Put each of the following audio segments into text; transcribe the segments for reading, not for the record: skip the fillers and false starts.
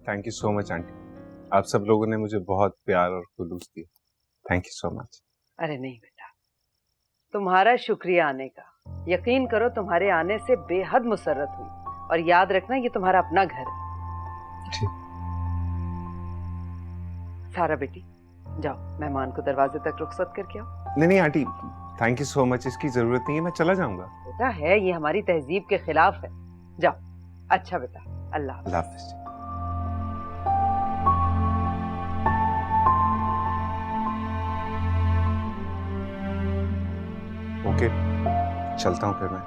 Thank you so much aunty. आप सब लोगों ने मुझे बहुत प्यार और खुलूस दिया। Thank you so much. अरे नहीं बेटा, तुम्हारा शुक्रिया आने का। यकीन करो तुम्हारे आने से बेहद मुसर्रत हुई, और याद रखना ये तुम्हारा अपना घर है। ठीक। सारा बेटी जाओ, मेहमान को दरवाजे तक रुखसत करके आओ। नहीं aunty, thank you so much, इसकी जरूरत नहीं है, मैं चला जाऊंगा। बेटा है, ये हमारी तहजीब के खिलाफ है। जाओ। अच्छा बेटा, अल्लाह हाफिज। ओके, चलता हूँ फिर मैं।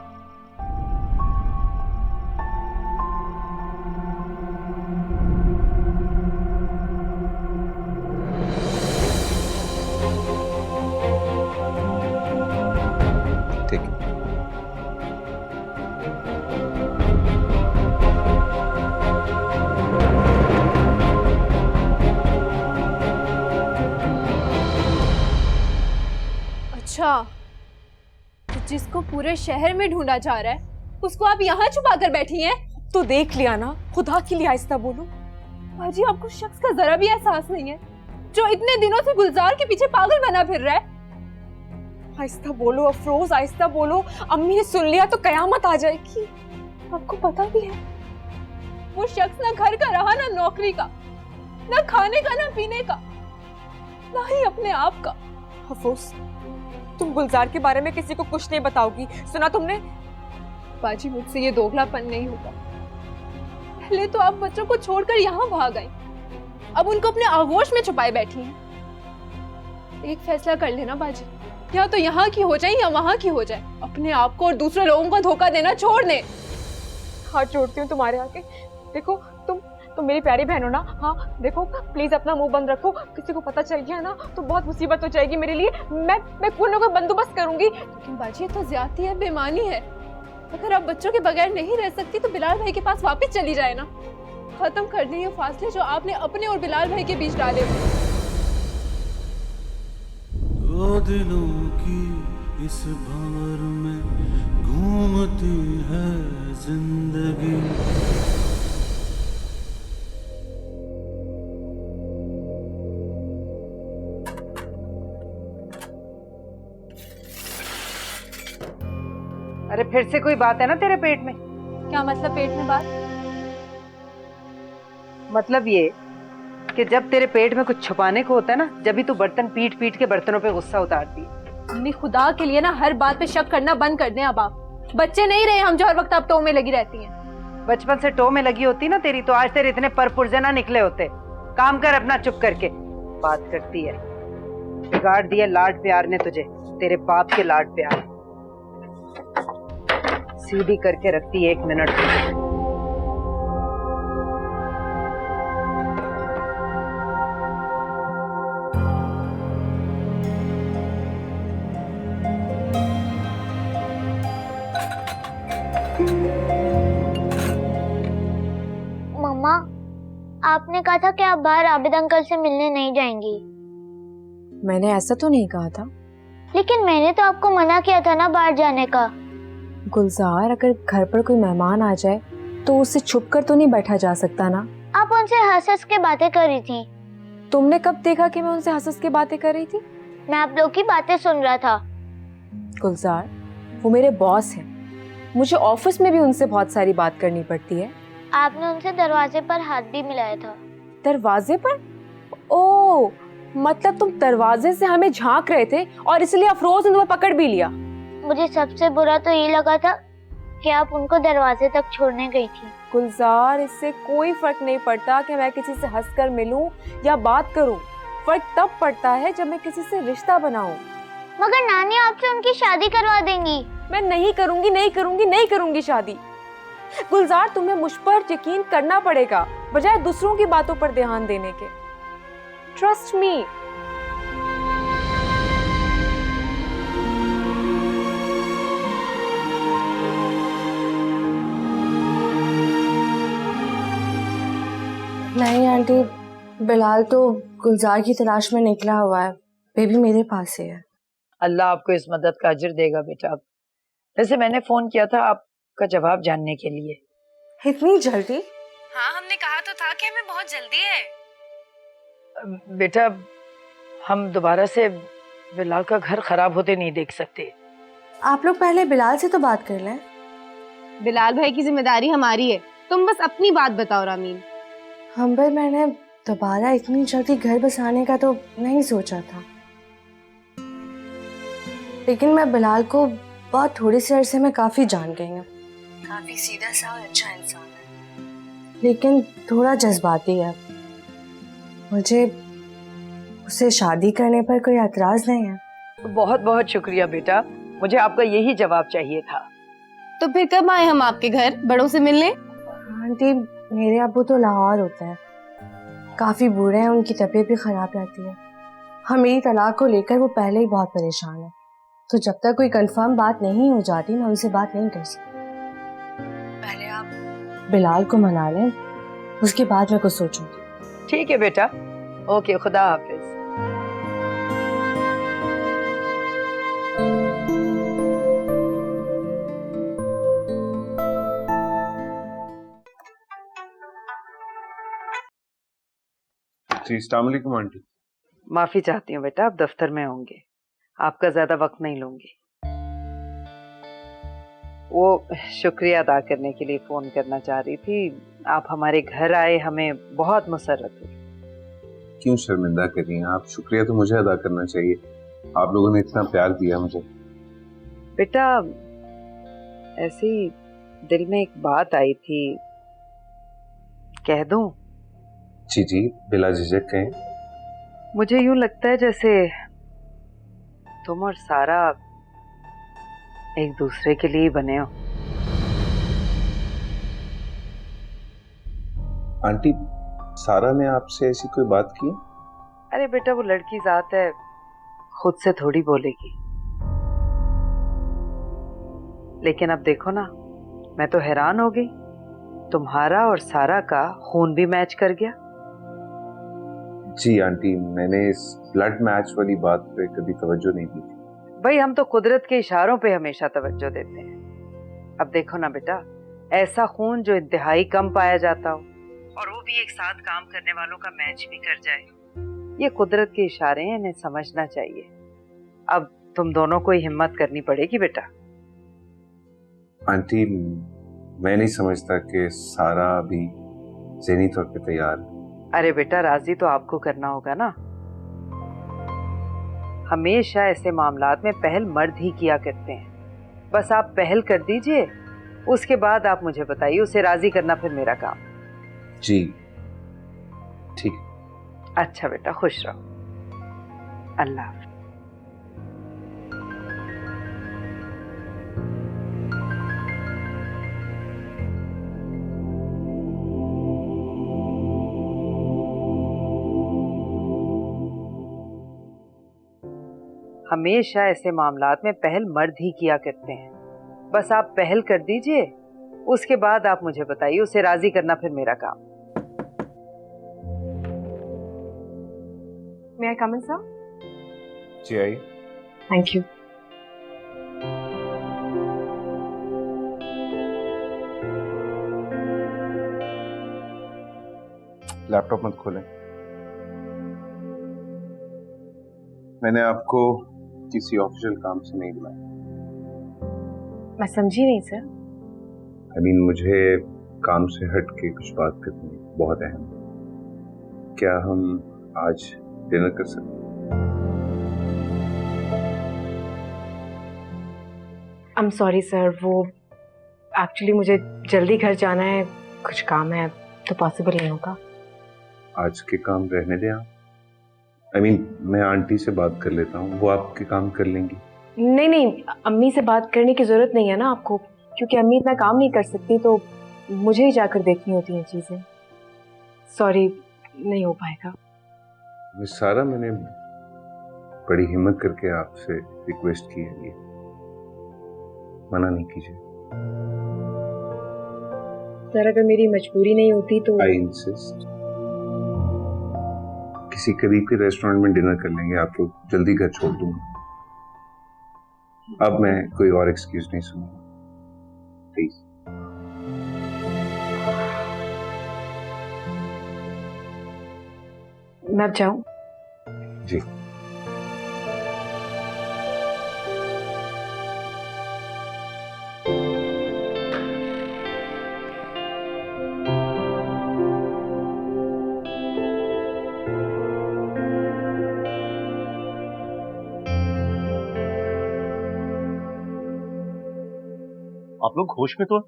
ठीक है। अच्छा, तो जिसको पूरे शहर में ढूंढा जा रहा है उसको आप यहाँ छुपा कर बैठी हैं? तो देख लिया ना, खुदा के लिए आहिस्ता बोलो। बाजी, आपको शख्स का जरा भी एहसास नहीं है जो इतने दिनों से गुलजार के पीछे पागल बना फिर रहा है? आहिस्ता बोलो अफरोज, आहिस्ता बोलो। अम्मी ने सुन लिया तो कयामत आ जाएगी। आपको पता भी है वो शख्स ना घर का रहा, ना नौकरी का, ना खाने का, ना पीने का, ना ही अपने आप का। अफरोज, तुम गुलजार के बारे में किसी को कुछ नहीं बताओगी, सुना तुमने? बाजी, मुझसे ये दोगलापन नहीं होगा। पहले तो आप बच्चों को छोड़कर यहाँ भाग गई, अब उनको अपने आगोश में छुपाए बैठी हैं। एक फैसला कर लेना बाजी, या तो यहाँ की हो जाए या वहाँ की हो जाए। अपने आप को और दूसरे लोगों को धोखा देना छोड़ दे। हाथ जोड़ती हूँ तुम्हारे आगे। देखो, तुम मेरी प्यारी बहन हो ना। हाँ देखो, प्लीज अपना मुंह बंद रखो। किसी को पता चल गया ना तो बहुत मुसीबत हो जाएगी मेरे लिए। मैं कोई ना कोई बंदोबस्त करूंगी। लेकिन बाजी, ये तो ज्यादती है, बेईमानी है। अगर आप बच्चों के बगैर नहीं रह सकती तो बिलाल भाई के पास वापस चली जाए ना। खत्म कर दें ये फासले जो आपने अपने और बिलाल भाई के बीच डाले हुए। दो दिलों की इस भंवर में घूमती है जिंदगी। अरे फिर से कोई बात है ना तेरे पेट में? क्या मतलब पेट में बात? मतलब ये कि जब तेरे पेट में कुछ छुपाने को होता है ना, जब भी तू बर्तन पीट पीट के बर्तनों पे गुस्सा उतारती है। अम्मी, खुदा के लिए ना हर बात पे शक करना बंद कर दें। अब आप बच्चे नहीं रहे हम जो हर वक्त आप टो में लगी रहती हैं। बचपन से टो में लगी होती ना तेरी, तो आज तेरे इतने परपुर्जे ना निकले होते। काम कर अपना चुप करके। बात करती है, बिगाड़ दिया लाड प्यार ने तुझे, तेरे बाप के लाड प्यार। सीधी करके रखती 1 मिनट। मम्मा, आपने कहा था कि आप बाहर आबिद अंकल से मिलने नहीं जाएंगी। मैंने ऐसा तो नहीं कहा था। लेकिन मैंने तो आपको मना किया था ना बाहर जाने का। गुलजार, अगर घर पर कोई मेहमान आ जाए तो उससे छुप कर तो नहीं बैठा जा सकता ना। आप उनसे हंस हंस के बातें कर रही थी। तुमने कब देखा कि मैं उनसे हंस हंस के बातें कर रही थी? मैं आप लोग की बातें सुन रहा था। गुलजार, वो मेरे बॉस हैं, मुझे ऑफिस में भी उनसे बहुत सारी बात करनी पड़ती है। आपने उनसे दरवाजे पर हाथ भी मिलाया था। दरवाजे पर? ओह, मतलब तुम दरवाजे से हमें झांक रहे थे और इसलिए अफरोज ने तुम्हें पकड़ भी लिया। मुझे सबसे बुरा तो ये लगा था कि आप उनको दरवाजे तक छोड़ने गई थी। गुलजार, इससे कोई फर्क नहीं पड़ता कि मैं किसी से हंसकर मिलूं या बात करूं। फर्क तब पड़ता है जब मैं किसी से रिश्ता बनाऊं। मगर नानी आपसे उनकी शादी करवा देंगी। मैं नहीं करूंगी, नहीं करूंगी, नहीं करूंगी शादी। गुलजार, तुम्हें मुझ पर यकीन करना पड़ेगा बजाय दूसरों की बातों पर ध्यान देने के। Trust me. नहीं आंटी, बिलाल तो गुलजार की तलाश में निकला हुआ है, बेबी मेरे पास ही है। अल्लाह आपको इस मदद का अजर देगा बेटा। वैसे मैंने फोन किया था आपका जवाब जानने के लिए। इतनी जल्दी? हाँ, हमने कहा तो था कि हमें बहुत जल्दी है। बेटा, हम दोबारा से बिलाल का घर खराब होते नहीं देख सकते। आप लोग पहले बिलाल से तो बात कर लें। बिलाल भाई की जिम्मेदारी हमारी है, तुम बस अपनी बात बताओ रामीन। हम पर मैंने दोबारा इतनी जल्दी घर बसाने का तो नहीं सोचा था, लेकिन मैं बिलाल को बहुत थोड़े से अरसे में काफी जान गई हूँ। काफी सीधा सा और अच्छा इंसान है, लेकिन थोड़ा जज्बाती है। मुझे उससे शादी करने पर कोई एतराज नहीं है। बहुत बहुत शुक्रिया बेटा, मुझे आपका यही जवाब चाहिए था। तो फिर कब आए हम आपके घर बड़ों से मिलने? आंटी, मेरे अब्बू तो लाहौर होते हैं, काफी बूढ़े हैं, उनकी तबीयत भी खराब रहती है। हम मेरी तलाक को लेकर वो पहले ही बहुत परेशान है, तो जब तक कोई कंफर्म बात नहीं हो जाती मैं उनसे बात नहीं कर सकती। पहले आप बिलाल को मना लें, उसके बाद मैं कुछ सोचूंगी। ठीक है बेटा, ओके, खुदा हाफिज। जी अस्सलाम वालेकुम आंटी। माफी चाहती हूँ बेटा, आप दफ्तर में होंगे, आपका ज्यादा वक्त नहीं लूंगी। वो शुक्रिया अदा करने के लिए फोन करना चाह रही थी। आप हमारे घर आए, हमें बहुत मुसर्रत हुई। क्यों शर्मिंदा कर रही हैं आप? शुक्रिया तो मुझे अदा करना चाहिए, आप लोगों ने इतना प्यार दिया मुझे। बेटा, ऐसी दिल में एक बात आई थी, कह दूं? जी जी, बिला झिझक कहें। मुझे यूं लगता है जैसे तुम और सारा एक दूसरे के लिए बने हो। आंटी, सारा ने आपसे ऐसी कोई बात की? अरे बेटा, वो लड़की जात है, खुद से थोड़ी बोलेगी। लेकिन अब देखो ना, मैं तो हैरान हो गई, तुम्हारा और सारा का खून भी मैच कर गया। जी आंटी, मैंने इस ब्लड मैच वाली बात पे कभी तवज्जो नहीं दी थी। भाई, हम तो कुदरत के इशारों पे हमेशा तवज्जो देते हैं। अब देखो ना बेटा, ऐसा खून जो इंतहाई कम पाया जाता हो और वो भी एक साथ काम करने वालों का मैच भी कर जाए, ये कुदरत के इशारे हैं, इन्हें समझना चाहिए। अब तुम दोनों को ही हिम्मत करनी पड़ेगी बेटा। आंटी, मैं नहीं समझता कि सारा अभी ज़हनी तौर पे तैयार है। अरे बेटा, राजी तो आपको करना होगा ना। हमेशा ऐसे मामलात में पहल मर्द ही किया करते हैं। बस आप पहल कर दीजिए, उसके बाद आप मुझे बताइए, उसे राजी करना फिर मेरा काम। जी ठीक है। अच्छा बेटा, खुश रहो। अल्लाह हाफ़िज़। हमेशा ऐसे मामलात में पहल मर्द ही किया करते हैं। बस आप पहल कर दीजिए, उसके बाद आप मुझे बताइए, उसे राजी करना फिर मेरा काम। May I come in, sir? जी आइए। Thank you. लैपटॉप मत खोलें। मैंने आपको किसी ऑफिशियल काम से नहीं बुलाया। मैं समझी नहीं सर। I mean, मुझे काम से हट के कुछ बात करनी है, बहुत अहम। क्या हम आज डिनर कर सकते हैं? आई एम सॉरी सर, वो एक्चुअली मुझे जल्दी घर जाना है, कुछ काम है, तो पॉसिबल नहीं होगा। आज के काम रहने दें आप। I mean, मैं आंटी से बात कर लेता हूँ, वो आपके काम कर लेंगी। नहीं नहीं, अम्मी से बात करने की जरूरत नहीं है ना आपको, क्योंकि अम्मी इतना काम नहीं कर सकती, तो मुझे ही जाकर देखनी होती हैं चीजें। सॉरी, नहीं हो पाएगा। मिस सारा, मैंने बड़ी हिम्मत करके आपसे रिक्वेस्ट की है, ये मना नहीं कीजिए। सर, अगर मेरी मजबूरी नहीं होती तो आई इंसिस्ट। किसी करीब के रेस्टोरेंट में डिनर कर लेंगे, आपको जल्दी घर छोड़ दूंगा। अब मैं कोई और एक्सक्यूज नहीं सुनूंगा, प्लीज। मैं अब जाऊं? जी। आप लोग होश में तो हैं?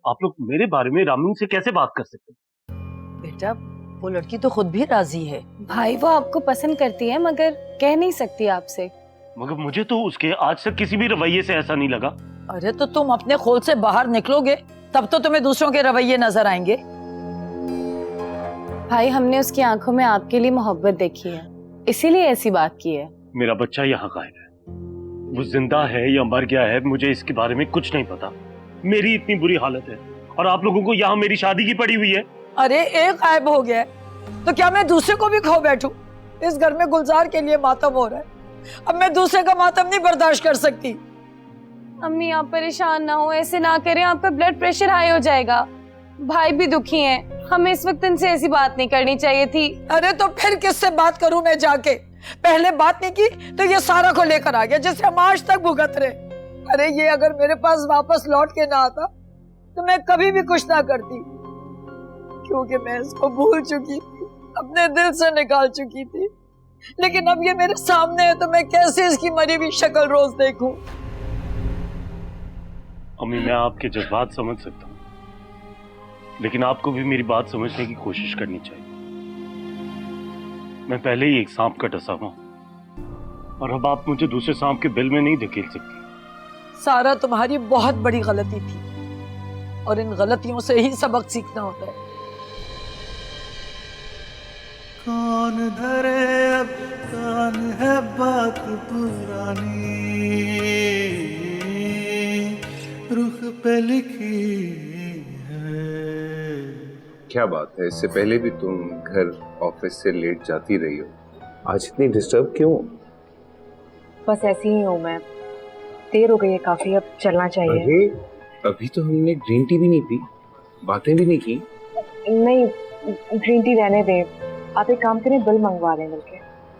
आप लोग मेरे बारे में रामीन से कैसे बात कर सकते हैं? बेटा वो लड़की तो खुद भी राजी है। भाई वो आपको पसंद करती है मगर कह नहीं सकती आपसे। मगर मुझे तो उसके आज तक किसी भी रवैये से ऐसा नहीं लगा। अरे तो तुम अपने खोल से बाहर निकलोगे तब तो तुम्हें दूसरों के रवैये नजर आएंगे। भाई हमने उसकी आंखों में आपके लिए मोहब्बत देखी है, इसीलिए ऐसी बात की है। मेरा बच्चा यहाँ गायब है, वो जिंदा है या मर गया है मुझे इसके बारे में कुछ नहीं पता। मेरी इतनी बुरी हालत है और आप लोगों को यहाँ मेरी शादी की पड़ी हुई है। अरे एक गायब हो गया तो क्या मैं दूसरे को भी खो बैठूं? इस घर में गुलजार के लिए मातम हो रहा है, अब मैं दूसरे का मातम नहीं बर्दाश्त कर सकती। अम्मी आप परेशान ना हो, ऐसे ना करें, आपका ब्लड प्रेशर हाई हो जाएगा। भाई भी दुखी हैं, हमें इस वक्त इनसे ऐसी बात नहीं करनी चाहिए थी। अरे तो फिर किससे बात करूं मैं जाके? पहले बात नहीं की तो ये सारा को लेकर आ गया जिसे हम आज तक भुगत रहे। अरे ये अगर मेरे पास वापस लौट के ना आता तो मैं कभी भी कुछ ना करती, क्योंकि मैं इसको भूल चुकी थी, अपने दिल से निकाल चुकी थी। लेकिन अब ये मेरे सामने है तो मैं कैसे इसकी मरी हुई शक्ल रोज देखूं? अम्मी मैं आपके जज्बात समझ सकता हूँ, लेकिन आपको भी मेरी बात समझने की कोशिश करनी चाहिए। मैं पहले ही एक सांप का डसा हुआ और अब आप मुझे दूसरे सांप के बिल में नहीं धकेल सकती। सारा तुम्हारी बहुत बड़ी गलती थी और इन गलतियों से ही सबक सीखना होता है। कौन धरे अब कान है बात पुरानी, रुख पे लिखी है। क्या बात है, इससे पहले भी तुम घर ऑफिस से लेट जाती रही हो, आज इतनी डिस्टर्ब क्यों? बस ऐसी ही हूँ मैं, देर हो गई है काफी, अब चलना चाहिए। अरे अभी तो हमने ग्रीन टी भी नहीं पी, बातें भी नहीं की। नहीं, ग्रीन टी रहने दे, आप एक काम करें, बिल मंगवा लें मिलके।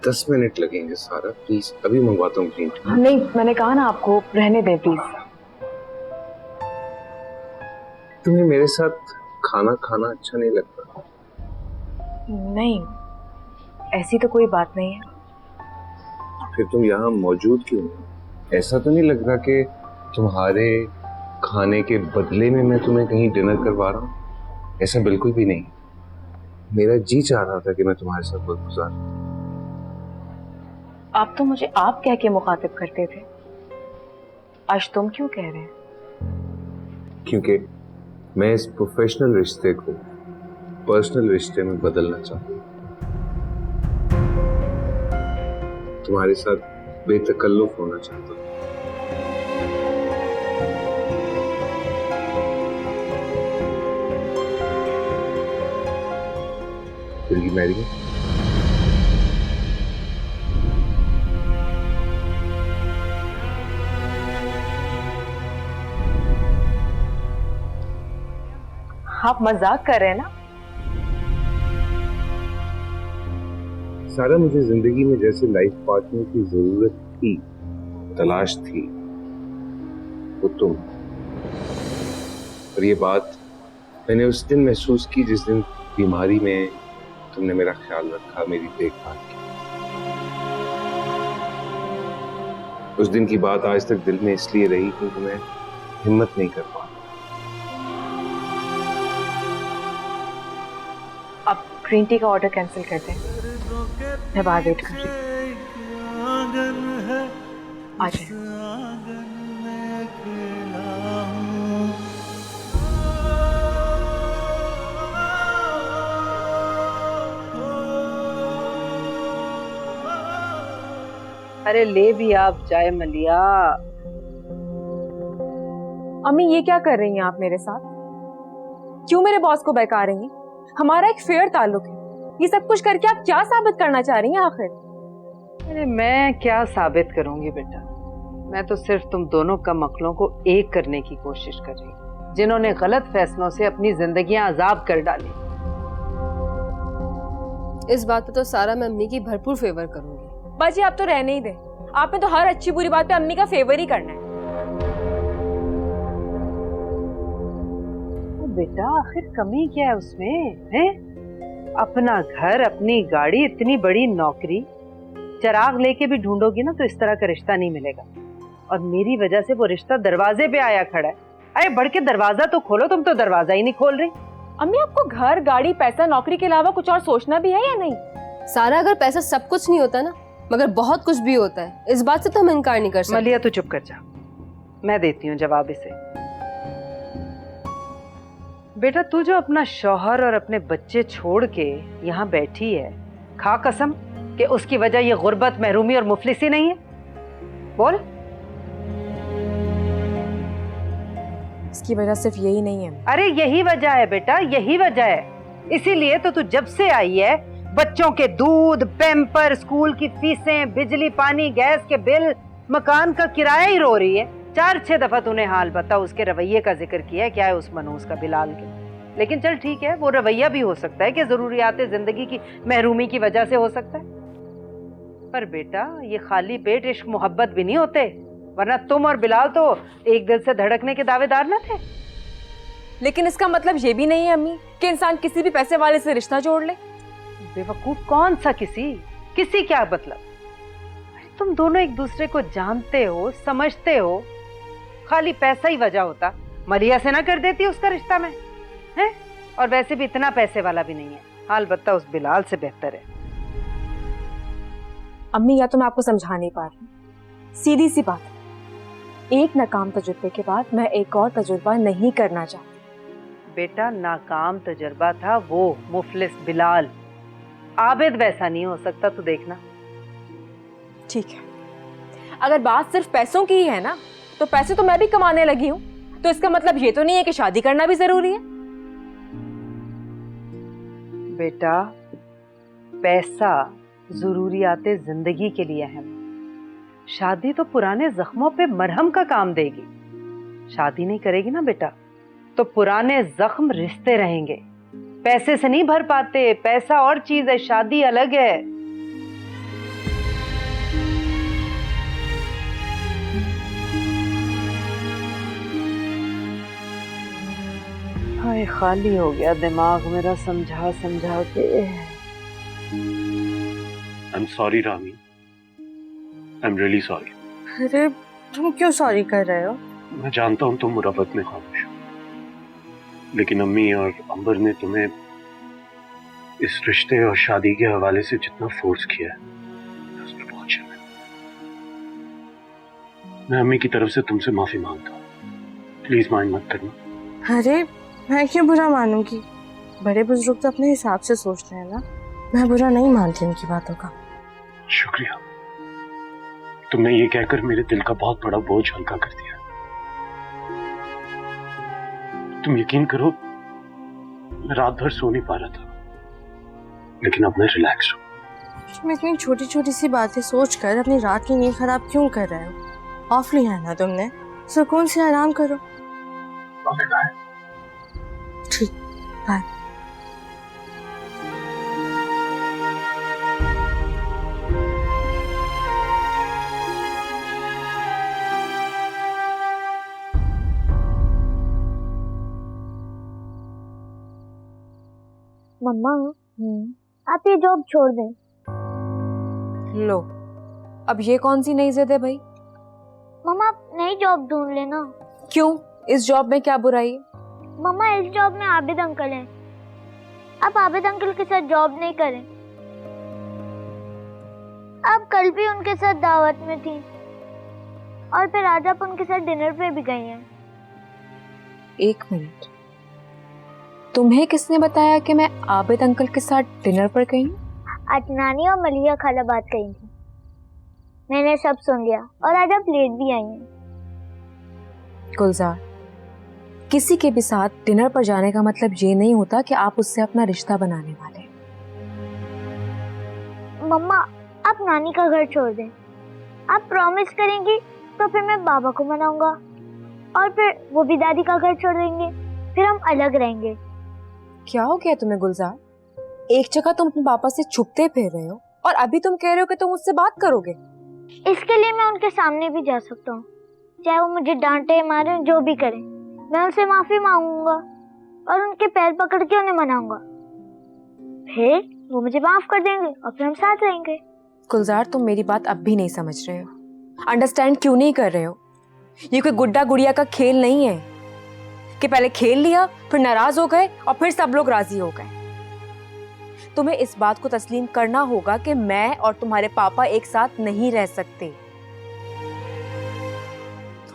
10 मिनट लगेंगे सारा, प्लीज अभी मंगवाता हूँ ग्रीन टी। नहीं, मैंने कहा ना आपको, रहने दें प्लीज। तुम्हें मेरे साथ खाना खाना अच्छा नहीं लगता? नहीं, ऐसी तो कोई बात नहीं है। फिर तुम यहाँ मौजूद क्यों हो? ऐसा तो नहीं लग रहा कि तुम्हारे खाने के बदले में मैं तुम्हें कहीं डिनर करवा रहा हूँ? ऐसा बिल्कुल भी नहीं। मेरा जी चाह रहा था कि मैं तुम्हारे साथ वक्त गुजारूं। आप तो मुझे आप कह के मुखातिब करते थे, आज तुम क्यों कह रहे हैं? क्योंकि मैं इस प्रोफेशनल रिश्ते को पर्सनल रिश्ते में बदलना चाहता हूँ। तुम्हारे साथ बेतकल्लुफ होना चाहता हूँ। Will you marry me? आप मजाक कर रहे हैं ना? सारा, मुझे जिंदगी में जैसे लाइफ पार्टनर की जरूरत थी, तलाश थी, वो तुम। और ये बात मैंने उस दिन महसूस की जिस दिन बीमारी में तुमने मेरा ख्याल रखा, मेरी देखभाल की। उस दिन की बात आज तक दिल में इसलिए रही क्योंकि मैं हिम्मत नहीं कर पाया। आप ग्रीन टी का ऑर्डर कैंसिल कर दें, मैं बाहर वेट कर रही हूँ। आ जाए। अरे ले भी आप जाए मलिया। अम्मी ये क्या कर रही हैं आप मेरे साथ? क्यों मेरे बॉस को बहका रही हैं? हमारा एक फेयर ताल्लुक है, ये सब कुछ करके आप क्या साबित करना चाह रही हैं आखिर? अरे मैं क्या साबित करूंगी बेटा, मैं तो सिर्फ तुम दोनों कम अक्लों को एक करने की कोशिश कर रही हूँ, जिन्होंने गलत फैसलों से अपनी जिंदगियां अजाब कर डाली। इस बात पे तो सारा मैं अम्मी की भरपूर फेवर करूंगी। बाजी आप तो रहने ही दे, आपने तो हर अच्छी बुरी बात पे अम्मी का फेवर ही करना है। बेटा आखिर कमी क्या है उसमें, है? अपना घर, अपनी गाड़ी, इतनी बड़ी नौकरी, चिराग लेके भी ढूंढोगी ना तो इस तरह का रिश्ता नहीं मिलेगा। और मेरी वजह से वो रिश्ता दरवाजे पे आया खड़ा है। अरे बढ़ के दरवाजा तो खोलो, तुम तो दरवाजा ही नहीं खोल रही। अम्मी आपको घर, गाड़ी, पैसा, नौकरी के अलावा कुछ और सोचना भी है या नहीं? सारा, अगर पैसा सब कुछ नहीं होता ना, मगर बहुत कुछ भी होता है, इस बात से तो हम इनकार नहीं कर सकते। मलिया तू चुप कर जा, मैं देती हूँ जवाब इसे। बेटा तू जो अपना शौहर और अपने बच्चे छोड़ के यहाँ बैठी है, खा कसम कि उसकी वजह ये गुर्बत, महरूमी और मुफलिसी नहीं है? बोल। इसकी वजह सिर्फ यही नहीं है। अरे यही वजह है बेटा, यही वजह है। इसीलिए तो तू जब से आई है बच्चों के दूध, पैम्पर, स्कूल की फीसें, बिजली पानी, गैस के बिल, मकान का किराया ही रो रही है। 4-6 दफा तूने हाल बता उसके रवैये का जिक्र किया है, क्या है उस मनूस का, बिलाल के। लेकिन चल ठीक है, वो रवैया भी हो सकता है कि जरूरियाते जिंदगी की महरूमी की वजह से हो सकता है, पर बेटा ये खाली पेट इश्क मोहब्बत भी नहीं होते, वरना तुम और बिलाल तो एक दिल से धड़कने के दावेदार न थे। लेकिन इसका मतलब ये भी नहीं है अम्मी कि इंसान किसी भी पैसे वाले से रिश्ता जोड़ ले। बेवकूफ, कौन सा किसी क्या मतलब? तुम दोनों एक दूसरे को जानते हो, समझते हो। खाली पैसा ही वजह होता मलिया से ना कर देती उसका रिश्ता में, है? और वैसे भी इतना पैसे वाला भी नहीं है, हाल बत्ता उस बिलाल से बेहतर है। अम्मी या तो मैं आपको समझा नहीं पा रही, सीधी सी बात, एक नाकाम तजुर्बे के बाद मैं एक और तजुर्बा नहीं करना चाहती। बेटा नाकाम तजुर्बा था वो मुफलिस बिलाल, आबिद वैसा नहीं हो सकता, तो देखना। ठीक है, अगर बात सिर्फ पैसों की ही है ना, तो पैसे तो मैं भी कमाने लगी हूँ, तो इसका मतलब ये तो नहीं है कि शादी करना भी जरूरी है। बेटा पैसा जरूरियाते जिंदगी के लिए है, शादी तो पुराने जख्मों पे मरहम का काम देगी। शादी नहीं करेगी ना बेटा तो पुराने जख्म रिश्ते रहेंगे, पैसे से नहीं भर पाते। पैसा और चीज है, शादी अलग है। हाय खाली हो गया दिमाग मेरा समझा समझा के। I am sorry Rami, I am really sorry. अरे तुम क्यों सॉरी कर रहे हो? मैं जानता हूँ तुम मुरब्बत में खामोश हो, लेकिन अम्मी और अंबर ने तुम्हें इस रिश्ते और शादी के हवाले से जितना फोर्स किया है, उसमें बहुत शर्म है। मैं अम्मी की तरफ से तुमसे माफी मांगता हूँ, प्लीज माइंड मत करना। अरे मैं क्यों बुरा मानूंगी, बड़े बुजुर्ग तो अपने हिसाब से सोचते हैं ना, मैं बुरा नहीं मानती उनकी बातों का। शुक्रिया, तुमने ये कहकर मेरे दिल का बहुत बड़ा बोझ हल्का कर दिया। तुम यकीन करो मैं रात भर सो नहीं पा रहा था, लेकिन अब मैं रिलैक्स हूँ। तुम इतनी छोटी छोटी सी बातें सोचकर अपनी रात की नींद खराब क्यों कर रहे हो? ऑफ लिया है ना तुमने, सुकून से आराम करो। ठीक, बाय। मम्मा आप ये जॉब छोड़ दें। लो, अब ये कौन सी नई जिद है भाई? मम्मा आप नई जॉब ढूंढ लेना। क्यों, इस जॉब में क्या बुराई है? मम्मा इस जॉब में आबिद अंकल हैं, आप आबिद अंकल के साथ जॉब नहीं करें। आप कल भी उनके साथ दावत में थी और फिर आज आप उनके साथ डिनर पे भी गई हैं। एक मिनट, तुम्हें किसने बताया कि मैं आबिद अंकल के साथ डिनर पर गई हूँ? आज नानी और मलिया खाला बात कही थी, मैंने सब सुन लिया और आज आप लेट भी आई हैं। गुलजार, किसी के भी साथ डिनर पर जाने का मतलब ये नहीं होता कि आप उससे अपना रिश्ता बनाने वाले। मम्मा आप नानी का घर छोड़ दें, आप प्रॉमिस करेंगी तो फिर मैं बाबा को मनाऊंगा और फिर वो भी दादी का घर छोड़ देंगे, फिर हम अलग रहेंगे। क्या हो गया तुम्हें गुलजार? एक जगह तुम अपने पापा से छुपते फिर रहे हो और अभी तुम कह रहे हो कि तुम उससे बात करोगे। इसके लिए मैं उनके सामने भी जा सकता हूँ, चाहे वो मुझे डांटे मारे जो भी करे, मैं उनसे माफी मांगूंगा और उनके पैर पकड़ के उन्हें मनाऊंगा, फिर वो मुझे माफ कर देंगे और फिर हम साथ रहेंगे। गुलजार, तुम मेरी बात अब भी नहीं समझ रहे हो, अंडरस्टैंड क्यों नहीं कर रहे हो। ये कोई गुड्डा गुड़िया का खेल नहीं है कि पहले खेल लिया फिर नाराज हो गए और फिर सब लोग राजी हो गए। तुम्हें इस बात को तस्लीम करना होगा कि मैं और तुम्हारे पापा एक साथ नहीं रह सकते।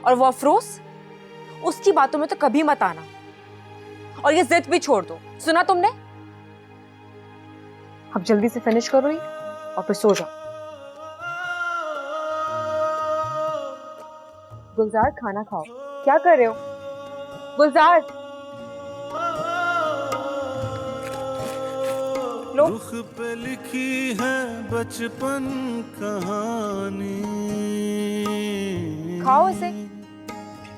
और वो अफरोज, उसकी बातों में तो कभी मत आना और ये जिद भी छोड़ दो, सुना तुमने? अब जल्दी से फिनिश करो ये और फिर सो जाओ। गुलजार, खाना खाओ। क्या कर रहे हो गुलजार? रुख पे लिखी है बचपन कहानी, खाओ इसे।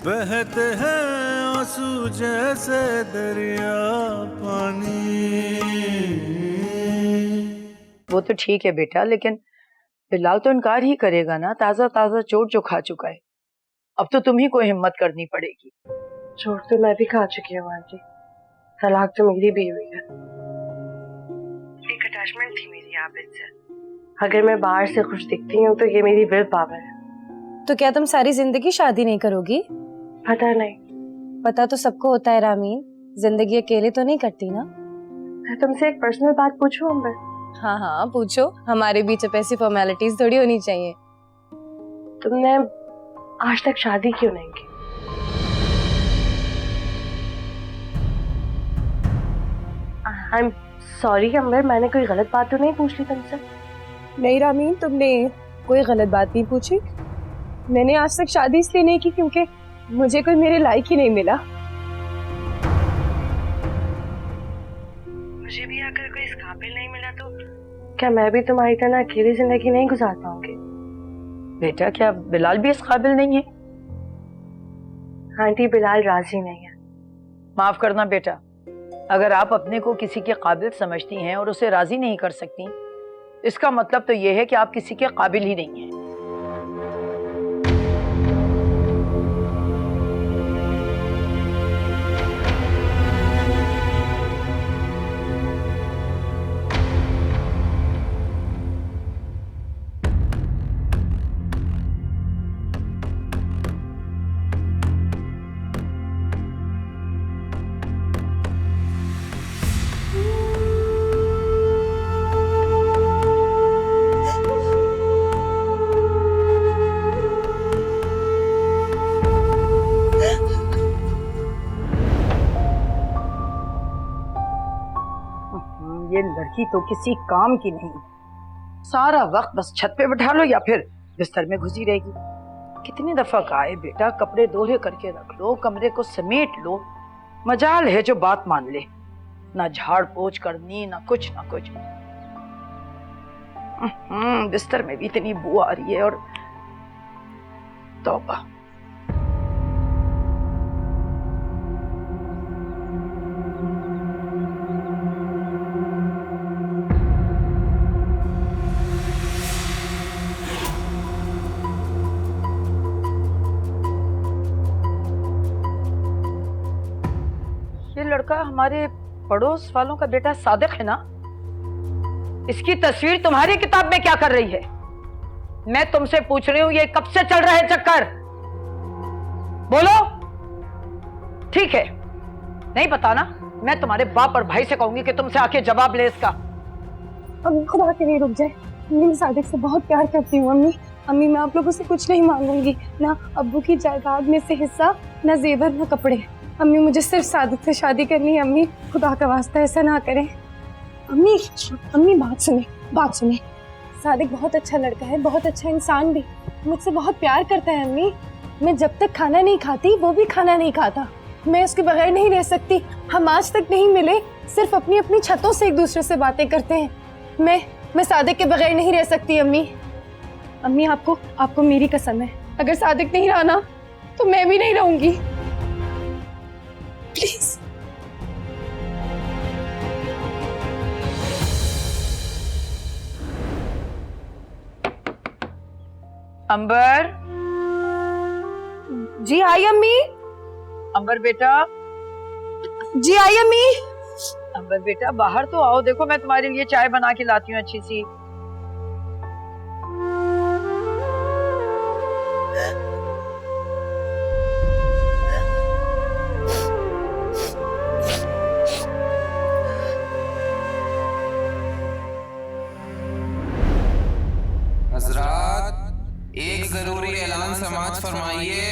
बहते हैं आंसू जैसे दरिया पानी। वो तो ठीक है बेटा, लेकिन बिलाल तो इनकार ही करेगा ना, ताजा ताजा चोट जो खा चुका है। अब तो तुम ही को हिम्मत करनी पड़ेगी। चोट तो मैं भी खा चुकी हूँ आंटी, तलाक तो मेरी भी हुई है। एक अटैचमेंट थी मेरी आबिद से, अगर मैं बाहर से खुश दिखती हूँ तो ये मेरी विल पावर है। तो क्या तुम सारी जिंदगी शादी नहीं करोगी? पता नहीं। पता तो सबको होता है रामीन, जिंदगी अकेले तो नहीं कटती ना। मैं तुमसे एक पर्सनल बात पूछूं अंबर? हाँ हाँ पूछो, हमारे बीच अब ऐसी फॉर्मेलिटीज थोड़ी होनी चाहिए। तुमने आज तक शादी क्यों नहीं की? आई एम सॉरी अंबर, मैंने कोई गलत बात तो नहीं पूछ ली तुमसे? नहीं रामीन, तुमने कोई गलत बात नहीं पूछी। मैंने आज तक शादी इसलिए नहीं की क्योंकि मुझे कोई मेरे लायक ही नहीं मिला। मुझे भी अगर कोई इस काबिल नहीं मिला तो क्या मैं भी तुम्हारी तरह अकेली जिंदगी नहीं गुजार पाऊंगी? बेटा, क्या बिलाल भी इस काबिल नहीं है? आंटी, बिलाल राजी नहीं है। माफ करना बेटा, अगर आप अपने को किसी के काबिल समझती हैं और उसे राजी नहीं कर सकती, इसका मतलब तो यह है कि आप किसी के काबिल ही नहीं हैं। ये लड़की तो किसी काम की नहीं, सारा वक्त बस छत पे बैठा लो या फिर बिस्तर में घुसी रहेगी। कितनी दफा कहा है बेटा, कपड़े दोहरे करके रख लो, कमरे को समेट लो, मजाल है जो बात मान ले। ना झाड़ पोछ करनी, ना कुछ ना कुछ। बिस्तर में भी इतनी बू आ रही है। और तौबा। ये लड़का हमारे पड़ोस वालों का बेटा सादिक है ना? इसकी तस्वीर तुम्हारी किताब में क्या कर रही है? मैं तुमसे पूछ रही हूं, ये कब से चल रहा है चक्कर? बोलो। ठीक है, नहीं पता ना, मैं तुम्हारे बाप और भाई से कहूंगी कि तुमसे आके जवाब ले इसका। अम्मी खुदा के लिए रुक जाए, मैं सादिक से बहुत प्यार करती हूँ। अम्मी अम्मी, मैं आप लोगों से कुछ नहीं मांगूंगी, ना अब्बू की जायदाद में से हिस्सा, ना जेवर, ना कपड़े। अम्मी, मुझे सिर्फ सादिक से शादी करनी है। अम्मी खुदा का वास्ता ऐसा ना करें। अम्मी अम्मी, बात सुने। सादिक बहुत अच्छा लड़का है, बहुत अच्छा इंसान भी, मुझसे बहुत प्यार करता है। अम्मी, मैं जब तक खाना नहीं खाती वो भी खाना नहीं खाता। मैं उसके बगैर नहीं रह सकती। हम आज तक नहीं मिले, सिर्फ अपनी अपनी छतों से एक दूसरे से बातें करते हैं। मैं सादिक के बगैर नहीं रह सकती। अम्मी आपको मेरी कसम है, अगर सादिक नहीं रहा ना तो मैं भी नहीं रहूंगी। प्लीज। अंबर, जी आई अम्मी। अंबर बेटा, जी आई अम्मी। अंबर बेटा बाहर तो आओ, देखो मैं तुम्हारे लिए चाय बना के लाती हूँ अच्छी सी। हजरात, एक जरूरी ऐलान समाज फरमाइए।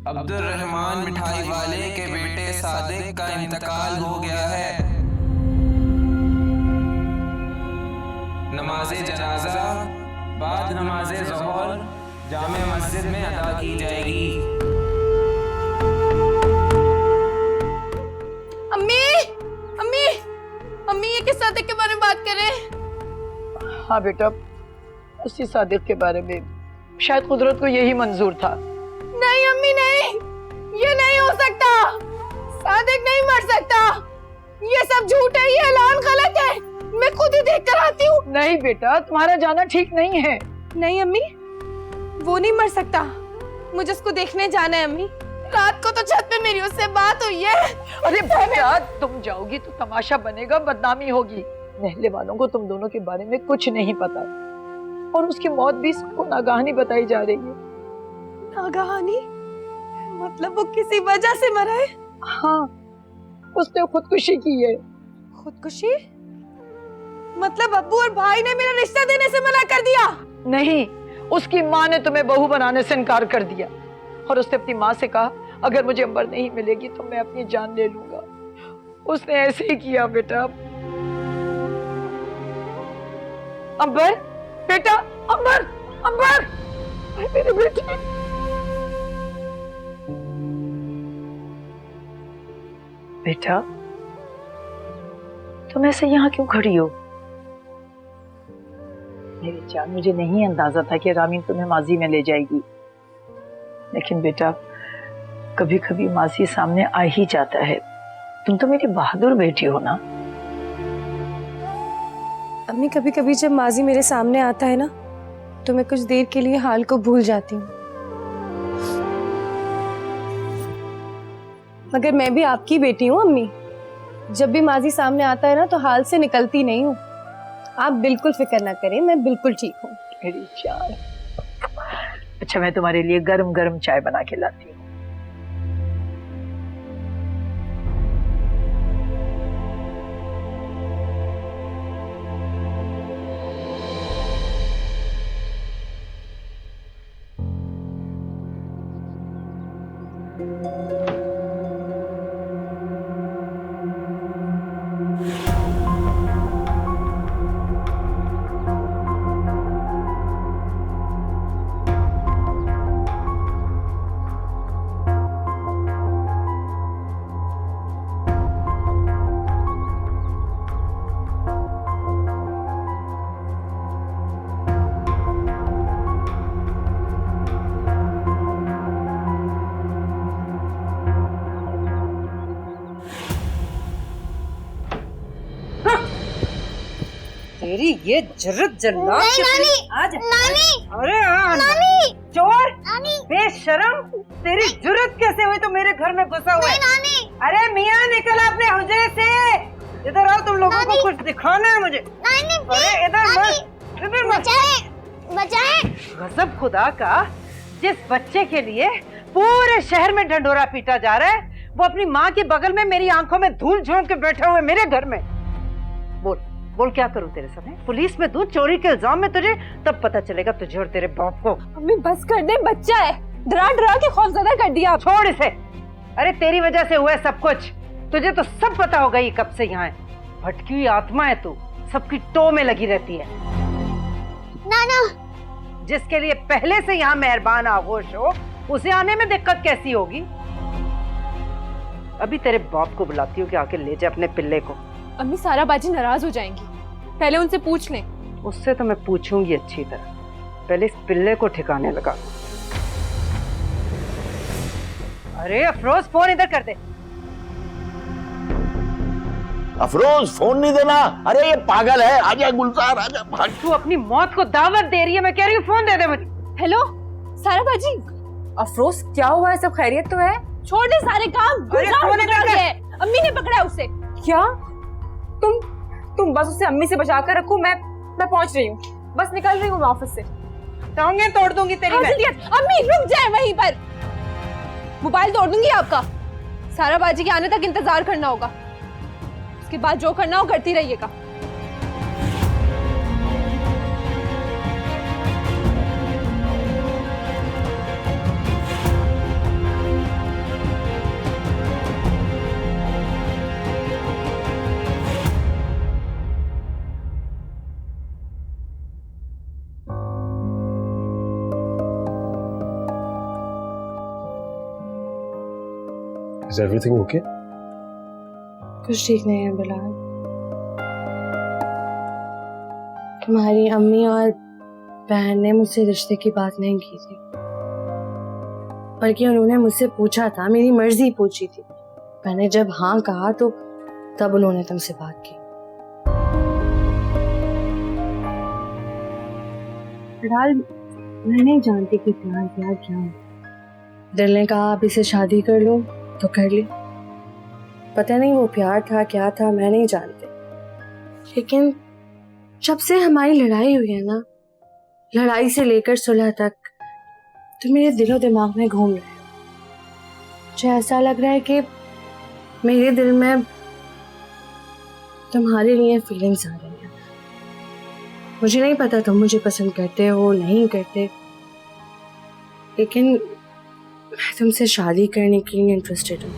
अब्दुल रहमान मिठाई वाले के बेटे सादिक का इंतकाल हो गया है। नमाज़े जनाजा बाद नमाज़े ज़ोहर जामे मस्जिद में अदा की जाएगी। अम्मी अम्मी अम्मी, ये किस सादिक के बारे में बात कर रहे हैं? हाँ बेटा, उसी सादिक के बारे में। शायद कुदरत को यही मंजूर था। नहीं अम्मी नहीं, ये नहीं हो सकता। सादिक नहीं मर सकता, ये सब झूठ है, ये ऐलान गलत है। मैं खुद ही देख कर आती हूँ। नहीं बेटा, तुम्हारा जाना ठीक नहीं है। नहीं अम्मी, वो नहीं मर सकता, मुझे उसको देखने जाना है अम्मी। रात को तो छत पे मेरी उससे बात हुई है। अरे बेटा, तुम जाओगी तो तमाशा बनेगा, बदनामी होगी। महल्ले वालों को तुम दोनों के बारे में कुछ नहीं पता, और उसकी मौत भी सबको नागाहानी बताई जा रही है। नागाहानी? मतलब वो किसी वजह से मरा है? हाँ, उसने खुदकुशी की है। खुदकुशी? मतलब अब्बू और भाई ने मेरा रिश्ता देने से मना कर दिया? नहीं, उसकी माँ ने तुम्हें बहू बनाने से इनकार कर दिया, और उसने अपनी माँ से कहा अगर मुझे अंबर नहीं मिलेगी तो मैं अपनी जान ले लूंगा। उसने ऐसे ही किया बेटा। अंबर बेटा, अंबर अंबर, मेरे बेटे। बेटा, तुम ऐसे यहाँ क्यों खड़ी हो? मेरी जान, मुझे नहीं अंदाजा था कि रामीन तुम्हें माजी में ले जाएगी, लेकिन बेटा कभी कभी माजी सामने आ ही जाता है। तुम तो मेरी बहादुर बेटी हो ना। अम्मी, कभी कभी जब माजी मेरे सामने आता है ना, तो मैं कुछ देर के लिए हाल को भूल जाती हूँ। मगर मैं भी आपकी बेटी हूँ अम्मी। जब भी माजी सामने आता है ना, तो हाल से निकलती नहीं हूँ। आप बिल्कुल फिक्र ना करें, मैं बिल्कुल ठीक हूँ। मेरी जान। अच्छा, मैं तुम्हारे लिए गरम गरम चाय बना के लाती हूँ। तेरी ये जरूरत जल्लाद आज। नानी, अरे नानी, चोर, नानी, बेशरम, तेरी जरूरत कैसे हुई तो मेरे घर में घुसा हुआ है? नानी, अरे मियाँ, निकल अपने हुजरे से। इधर आओ, तुम लोगों को कुछ दिखाना है मुझे। नानी, अरे इधर मत, इधर मत। बचाए। गजब खुदा का, जिस बच्चे के लिए पूरे शहर में ढंढोरा पीटा जा रहा है, वो अपनी माँ के बगल में मेरी आंखों में धूल झोंक के बैठे हुए मेरे घर में। बोल बोल, क्या करूं तेरे सामने? पुलिस में दूं? चोरी के इल्जाम में तुझे तब पता चलेगा तुझे और तेरे बाप को। अम्मी बस कर दे, बच्चा है, डरा डरा के खौफजदा कर दिया। छोड़ इसे। अरे तेरी वजह से हुआ है सब कुछ, तुझे तो सब पता होगा ये कब से यहाँ है। भटकी हुई आत्मा है तू, सबकी टो में लगी रहती है। नाना, जिसके लिए पहले से यहाँ मेहरबान आगोश हो, उसे आने में दिक्कत कैसी होगी? अभी तेरे बाप को बुलाती हूँ कि आके ले जा अपने पिल्ले को। अम्मी, सारा बाजी नाराज हो जाएंगी, पहले उनसे पूछ लें। उससे तो मैं पूछूंगी अच्छी तरह, पहले इस पिल्ले को ठिकाने लगा। अरे अफरोज, फोन इधर कर दे। अफरोज फोन नहीं देना। अरे ये पागल है, आजा गुलजार आजा, भाग। तू अपनी मौत को दावत दे रही है, मैं कह रही हूँ फोन दे दे मुझे। हेलो सारा बाजी, अफरोज क्या हुआ है? सब खैरियत तो है? छोड़ दे सारे काम। गुलजार पकड़ा गया है, अम्मी ने पकड़ा है उसे। क्या? तुम बस उसे अम्मी से बचा कर रखो, मैं पहुंच रही हूँ, बस निकल रही हूँ मैं ऑफिस से। टांगे तोड़ दूंगी तेरी मैं। अम्मी रुक जाए वहीं पर, मोबाइल तोड़ दूंगी आपका। सारा बाजी के आने तक इंतजार करना होगा, उसके बाद जो करना हो करती रहिएगा। Is everything okay? कुछ ठीक नहीं है बिलाल। तुम्हारी अम्मी और बहन ने मुझसे रिश्ते की बात नहीं की थी, बल्कि उन्होंने मुझसे पूछा था, मेरी मर्जी पूछी थी। मैंने जब हाँ कहा तो तब उन्होंने तुमसे बात की। बिलाल, मैं नहीं जानती कि प्यार क्या है। दिल ने कहा आप इसे शादी कर लो तो कर ली। पता नहीं वो प्यार था क्या था, मैं नहीं जानती। लेकिन जब से हमारी लड़ाई हुई है ना, लड़ाई से लेकर सुलह तक, तो मेरे दिलो दिमाग में घूम रहे हो। मुझे ऐसा लग रहा है कि मेरे दिल में तुम्हारे लिए फीलिंग्स आ रही हैं। मुझे नहीं पता तुम मुझे पसंद करते हो नहीं करते, लेकिन मैं तुमसे शादी करने के लिए इंटरेस्टेड हूँ।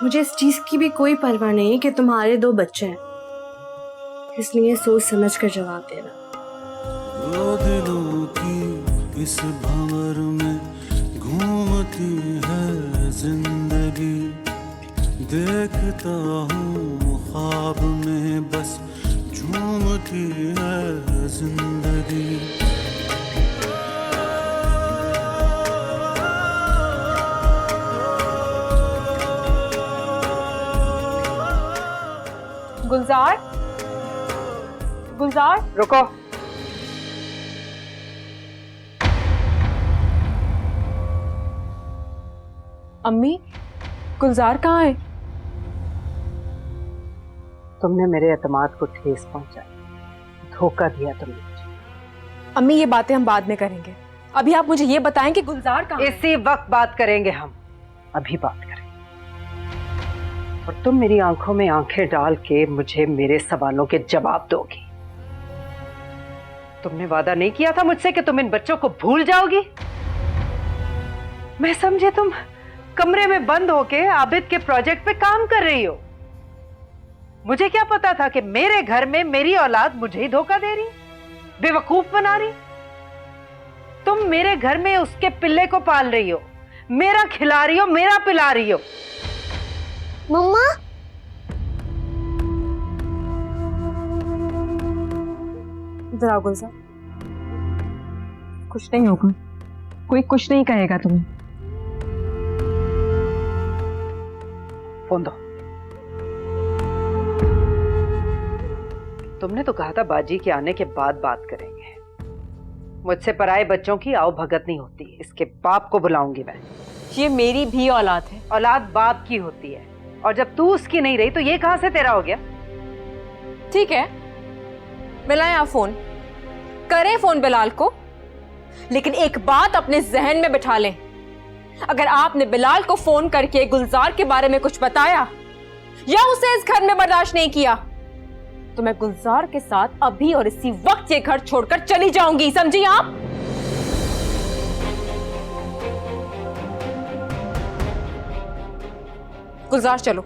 मुझे इस चीज की भी कोई परवाह नहीं कि तुम्हारे 2 बच्चे हैं, इसलिए सोच समझ कर जवाब देना। दो दिलों की इस भंवर में घूमती है जिंदगी, देखता हूँ ख्वाब में बस झूमती है जिंदगी। गुलजार रुको। अम्मी, गुलजार कहाँ है? तुमने मेरे एतमाद को ठेस पहुंचाई, धोखा दिया तुमने मुझे। अम्मी ये बातें हम बाद में करेंगे, अभी आप मुझे ये बताएं कि गुलजार कहाँ है? इसी वक्त बात करेंगे हम, अभी बात करेंगे। और तुम मेरी आंखों में आंखें डाल के मुझे मेरे सवालों के जवाब दोगी। तुमने वादा नहीं किया था मुझसे कि तुम इन बच्चों को भूल जाओगी? मैं समझे तुम कमरे में बंद होके आबिद के प्रोजेक्ट पे काम कर रही हो। मुझे क्या पता था कि मेरे घर में मेरी औलाद मुझे ही धोखा दे रही, बेवकूफ बना रही। तुम मेरे घर में उसके पिल्ले को पाल रही हो, मेरा खिला रही हो, मेरा पिला रही हो। मम्मा, इधर आओ गुलजार। कुछ नहीं होगा, कोई कुछ नहीं कहेगा तुम्हें। फोन दो। तुमने तो कहा था बाजी के आने के बाद बात करेंगे। मुझसे पराए बच्चों की आओ भगत नहीं होती, इसके बाप को बुलाऊंगी मैं। ये मेरी भी औलाद है। औलाद बाप की होती है, और जब तू उसकी नहीं रही तो ये कहां से तेरा हो गया? ठीक है, मिलाएं आप फोन, करें फोन बिलाल को, लेकिन एक बात अपने जहन में बिठा लें, अगर आपने बिलाल को फोन करके गुलजार के बारे में कुछ बताया या उसे इस घर में बर्दाश्त नहीं किया, तो मैं गुलजार के साथ अभी और इसी वक्त ये घर छोड़कर चली जाऊंगी, समझी आप? गुलजार चलो।